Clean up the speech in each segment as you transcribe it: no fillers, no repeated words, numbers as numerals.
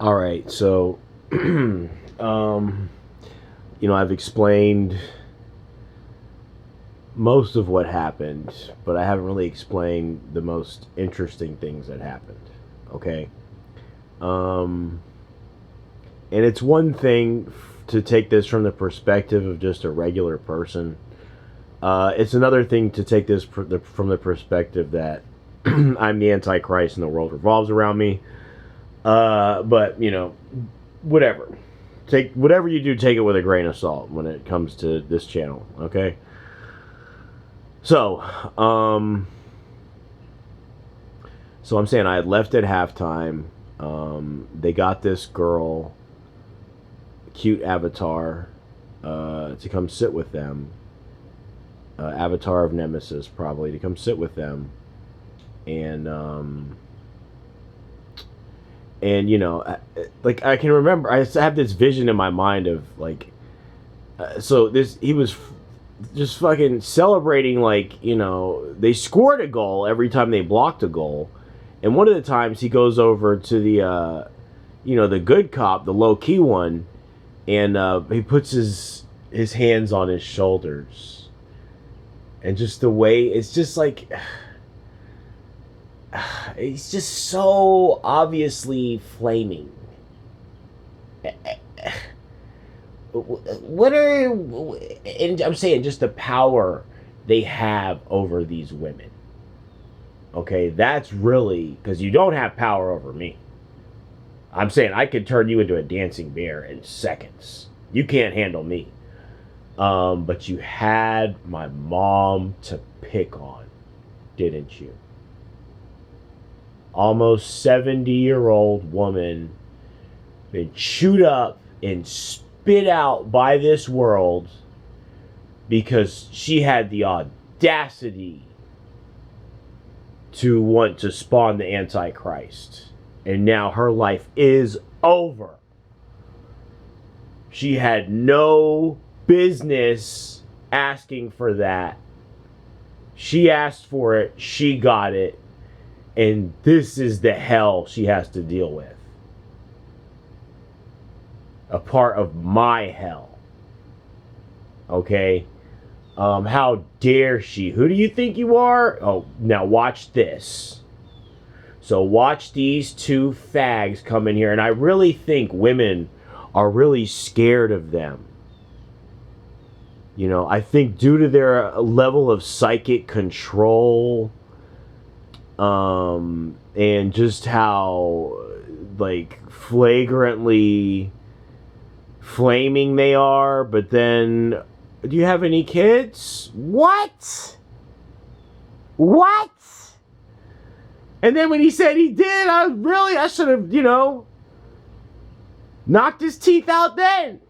All right, so I've explained most of what happened, but I haven't really explained the most interesting things that happened. Okay, um, and it's one thing to take this from the perspective of just a regular person. It's another thing to take this from the perspective that I'm the Antichrist and the world revolves around me. But whatever. Take whatever you do, take it with a grain of salt when it comes to this channel. Okay. So, so I'm saying I had left at halftime. They got this girl, cute avatar, to come sit with them. Avatar of Nemesis, probably, to come sit with them, and like I can remember, I have this vision in my mind of like, so this he was just fucking celebrating, like, they scored a goal every time they blocked a goal, and one of the times he goes over to the the good cop, the low key one, and he puts his hands on his shoulders. And just the way, it's just like, it's just so obviously flaming. What are, and I'm saying just the power they have over these women. Okay, that's really, because you don't have power over me. I'm saying I could turn you into a dancing bear in seconds. You can't handle me. But you had my mom to pick on, didn't you? Almost 70-year-old woman, been chewed up and spit out by this world because she had the audacity to want to spawn the Antichrist. And now her life is over. She had no business asking for that. She asked for it, she got it, and this is the hell she has to deal with. A part of my hell. Okay? How dare she? Who do you think you are? Oh, now watch this. So watch these two fags come in here, and I really think women are really scared of them. I think due to their level of psychic control, and just how, like, flagrantly flaming they are. But then, do you have any kids? What? And then when he said he did, I should have, knocked his teeth out then.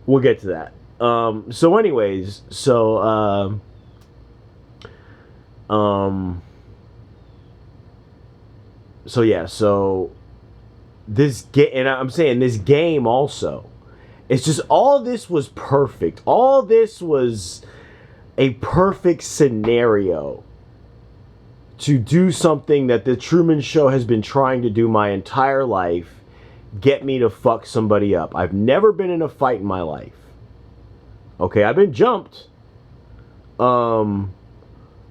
We'll get to that. So anyways, so this game, and I'm saying this game also, it's just, all this was perfect. All this was a perfect scenario to do something that the Truman Show has been trying to do my entire life. Get me to fuck somebody up. I've never been in a fight in my life. Okay, I've been jumped. One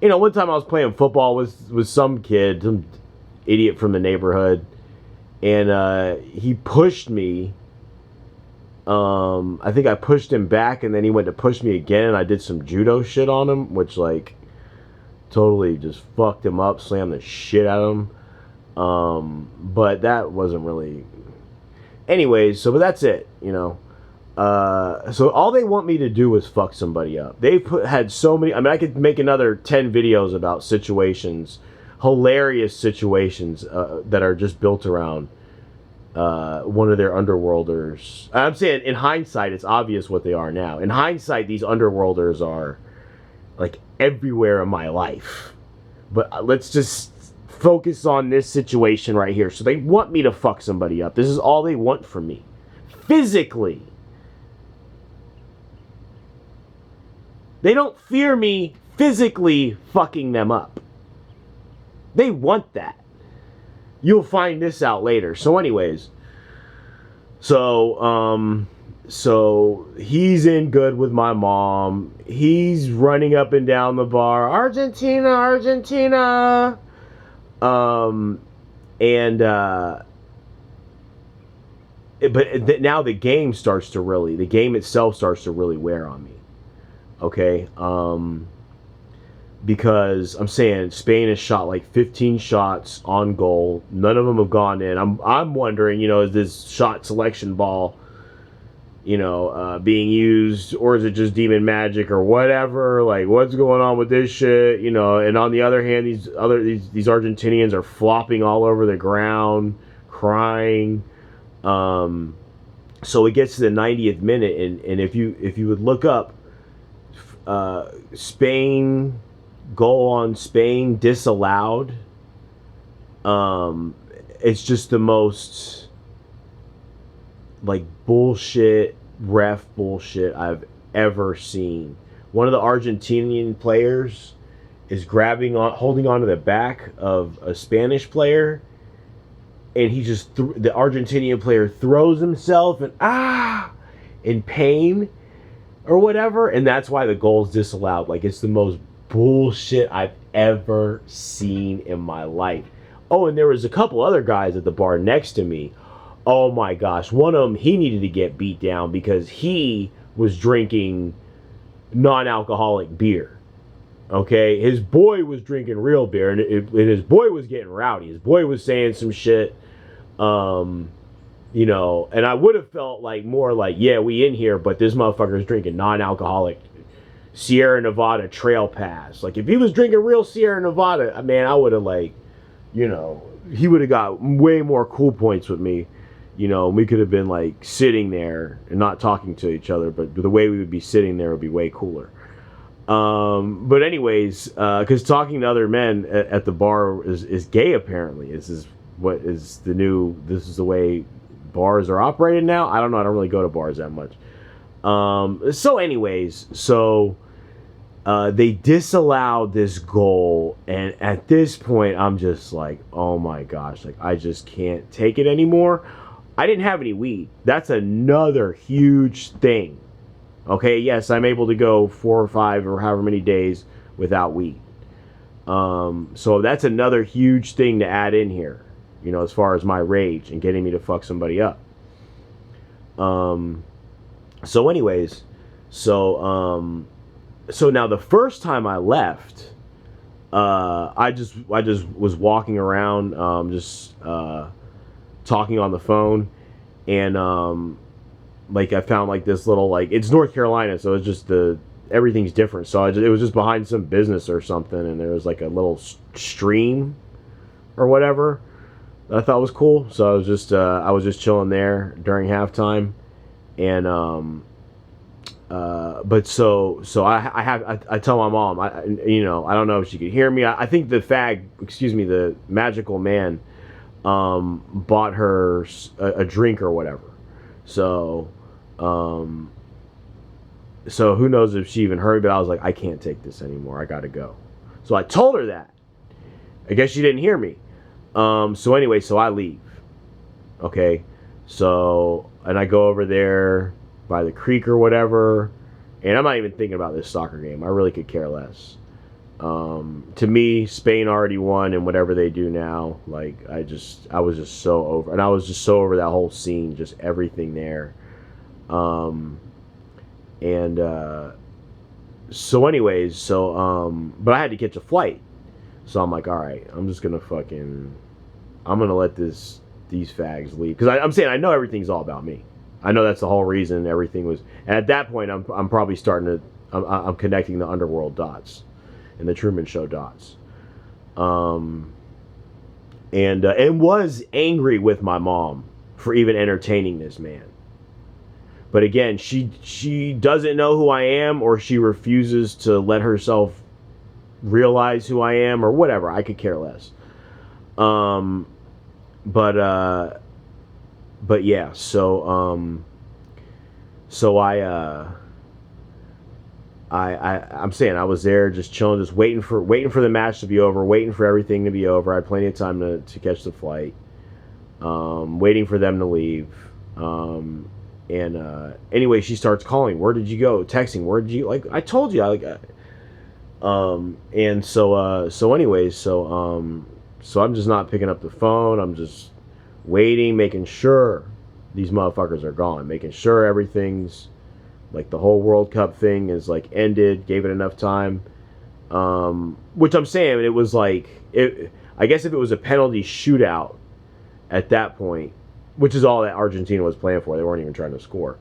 time I was playing football with some kid, some idiot from the neighborhood, and he pushed me. I think I pushed him back, and then he went to push me again, and I did some judo shit on him, which, like, totally just fucked him up, slammed the shit out of him. But that wasn't really... Anyways, but that's it, So all they want me to do is fuck somebody up. They've had so many... I mean, I could make another 10 videos about situations, hilarious situations, that are just built around one of their underworlders. I'm saying, in hindsight, it's obvious what they are now. In hindsight, these underworlders are, like, everywhere in my life. But let's just focus on this situation right here. So they want me to fuck somebody up. This is all they want from me. Physically. They don't fear me physically fucking them up. They want that. you'll find this out later. So anyways, so he's in good with my mom. He's running up and down the bar, Argentina, Argentina. And now the game itself starts to really wear on me. Okay, because I'm saying Spain has shot like 15 shots on goal. None of them have gone in. I'm wondering, is this shot selection ball, being used, or is it just demon magic or whatever? Like, what's going on with this shit? And on the other hand, these Argentinians are flopping all over the ground, crying. So it gets to the 90th minute, and if you would look up Spain, goal on Spain disallowed, it's just the most like bullshit ref bullshit I've ever seen. One of the Argentinian players is holding onto the back of a Spanish player, and he just the Argentinian player throws himself in pain or whatever, and that's why the goal's disallowed. Like, it's the most bullshit I've ever seen in my life. Oh, and there was a couple other guys at the bar next to me. Oh my gosh, one of them, he needed to get beat down because he was drinking non-alcoholic beer. Okay, his boy was drinking real beer, and his boy was getting rowdy. His boy was saying some shit, and I would have felt like more like, yeah, we in here, but this motherfucker is drinking non-alcoholic Sierra Nevada Trail Pass. Like, if he was drinking real Sierra Nevada, man, I would have he would have got way more cool points with me. We could have been like sitting there and not talking to each other, but the way we would be sitting there would be way cooler. But anyways, because talking to other men at the bar is gay, apparently. This is the way bars are operated now. I don't know. I don't really go to bars that much. So anyways, they disallowed this goal, and at this point, I'm just like, oh my gosh, like, I just can't take it anymore. I didn't have any weed. That's another huge thing. Okay, yes, I'm able to go 4 or 5 or however many days without weed. So that's another huge thing to add in here, as far as my rage and getting me to fuck somebody up. So anyways, so now the first time I left, I just was walking around, talking on the phone, and I found like this little, like, it's North Carolina, so it's just everything's different. So it was just behind some business or something, and there was like a little stream or whatever that I thought was cool. So I was just chilling there during halftime, and but so I tell my mom, I don't know if she could hear me. I think the magical man bought her a drink or whatever. So who knows if she even heard, but I was like, I can't take this anymore. I gotta go. So I told her that. I guess she didn't hear me. So anyway, so I leave. Okay. So, and I go over there by the creek or whatever, and I'm not even thinking about this soccer game. I really could care less. To me, Spain already won, and whatever they do now, like, I was just so over, and I was just so over that whole scene, just everything there. So anyways, but I had to catch a flight, so I'm like, all right, I'm gonna let these fags leave, because I'm saying I know everything's all about me. I know that's the whole reason everything was, and at that point, I'm probably starting to, I'm connecting the underworld dots and the Truman Show dots, and was angry with my mom for even entertaining this man. But again, she doesn't know who I am, or she refuses to let herself realize who I am, or whatever. I could care less. But yeah, so I'm saying I was there just chilling, just waiting for the match to be over, waiting for everything to be over. I had plenty of time to catch the flight. waiting for them to leave. Anyway, she starts calling. Where did you go? Texting. Where did you, like? I told you. So I'm just not picking up the phone. I'm just waiting, making sure these motherfuckers are gone, making sure everything's like the whole World Cup thing is like ended, gave it enough time. Which I'm saying it was like it. I guess if it was a penalty shootout at that point, which is all that Argentina was playing for, they weren't even trying to score.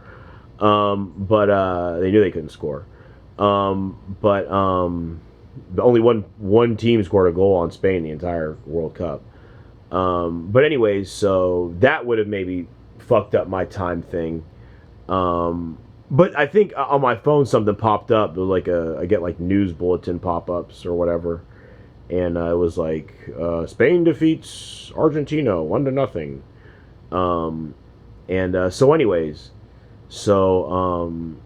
But they knew they couldn't score. But only one team scored a goal on Spain the entire World Cup. But anyways, so that would have maybe fucked up my time thing. But I think on my phone something popped up. Like I get like news bulletin pop-ups or whatever, and it was like Spain defeats Argentina 1-0. So anyways, so I'm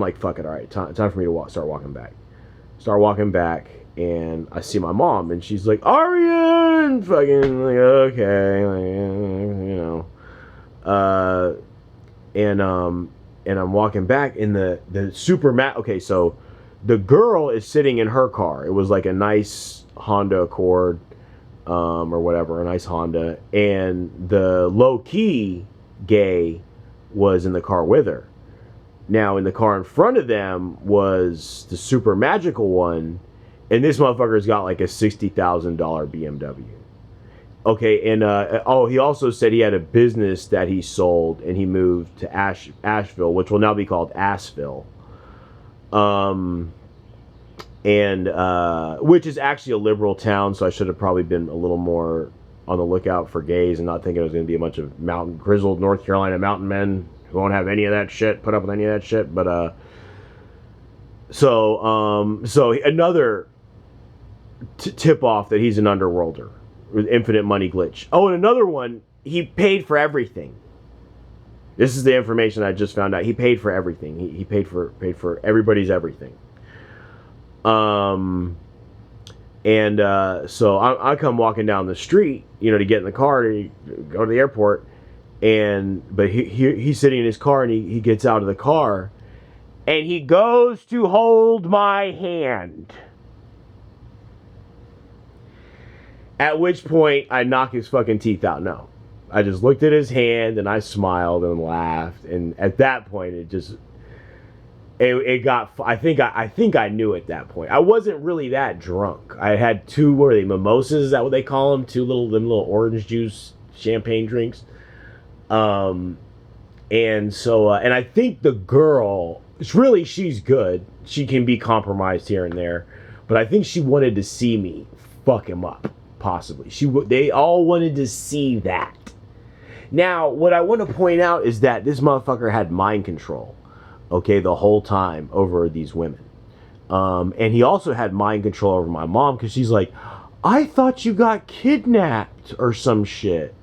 like, fuck it, all right, time for me to start walking back, and I see my mom, and she's like, Arian, fucking like, okay, like, and I'm walking back in the okay, so the girl is sitting in her car. It was like a nice Honda Accord, or whatever, a nice Honda, and the low-key gay was in the car with her. Now, in the car in front of them was the super magical one, and this motherfucker's got like a $60,000 BMW. Okay, and he also said he had a business that he sold, and he moved to Asheville, which will now be called Asheville. Which is actually a liberal town, so I should have probably been a little more on the lookout for gays and not thinking it was going to be a bunch of grizzled North Carolina mountain men who won't have any of that shit, put up with any of that shit. But so another tip off that he's an underworlder with infinite money glitch. Oh, and another one, he paid for everything. This is the information I just found out. He paid for everything. He paid for everybody's everything. So I come walking down the street, to get in the car to go to the airport, but he's sitting in his car, and he gets out of the car, and he goes to hold my hand. At which point I knock his fucking teeth out. No, I just looked at his hand and I smiled and laughed, and at that point it got. I think I knew at that point. I wasn't really that drunk. I had two, what are they, mimosas? Is that what they call them? Them little orange juice champagne drinks. And I think the girl, she's good. She can be compromised here and there, but I think she wanted to see me fuck him up, possibly. They all wanted to see that. Now, what I want to point out is that this motherfucker had mind control. Okay, the whole time over these women. And he also had mind control over my mom, because she's like, I thought you got kidnapped or some shit.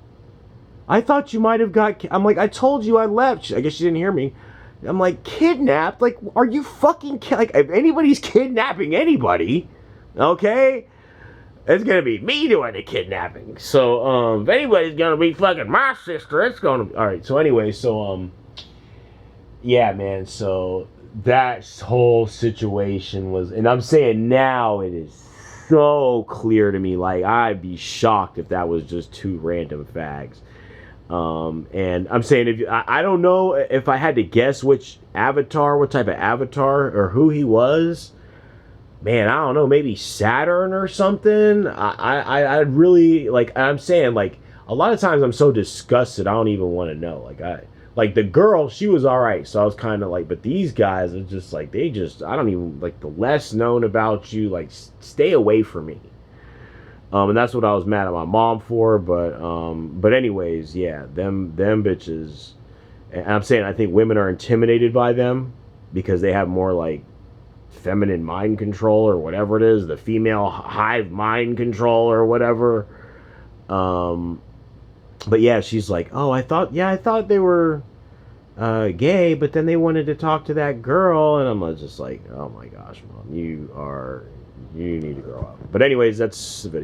I thought you might have I'm like, I told you I left. I guess she didn't hear me. I'm like, kidnapped? Like, are you fucking like, if anybody's kidnapping anybody, okay, it's gonna be me doing the kidnapping. So, if anybody's gonna be fucking my sister, it's gonna be, alright, so anyway, yeah, man, so that whole situation was, and I'm saying now it is so clear to me, like, I'd be shocked if that was just two random fags. And I'm saying, I don't know if I had to guess what type of avatar, or who he was, man, I don't know, maybe Saturn or something. I really, like, I'm saying, like, a lot of times I'm so disgusted, I don't even want to know, like the girl, she was alright, so I was kind of like, but these guys are just like, I don't even, like, the less known about you, like, stay away from me. And that's what I was mad at my mom for, but anyways, yeah, them bitches, and I'm saying, I think women are intimidated by them, because they have more, like, feminine mind control, or whatever it is, the female hive mind control, or whatever. But yeah, she's like, oh, I thought they were gay, but then they wanted to talk to that girl, and I'm just like, oh my gosh, Mom, you need to grow up. But anyways, that's the video.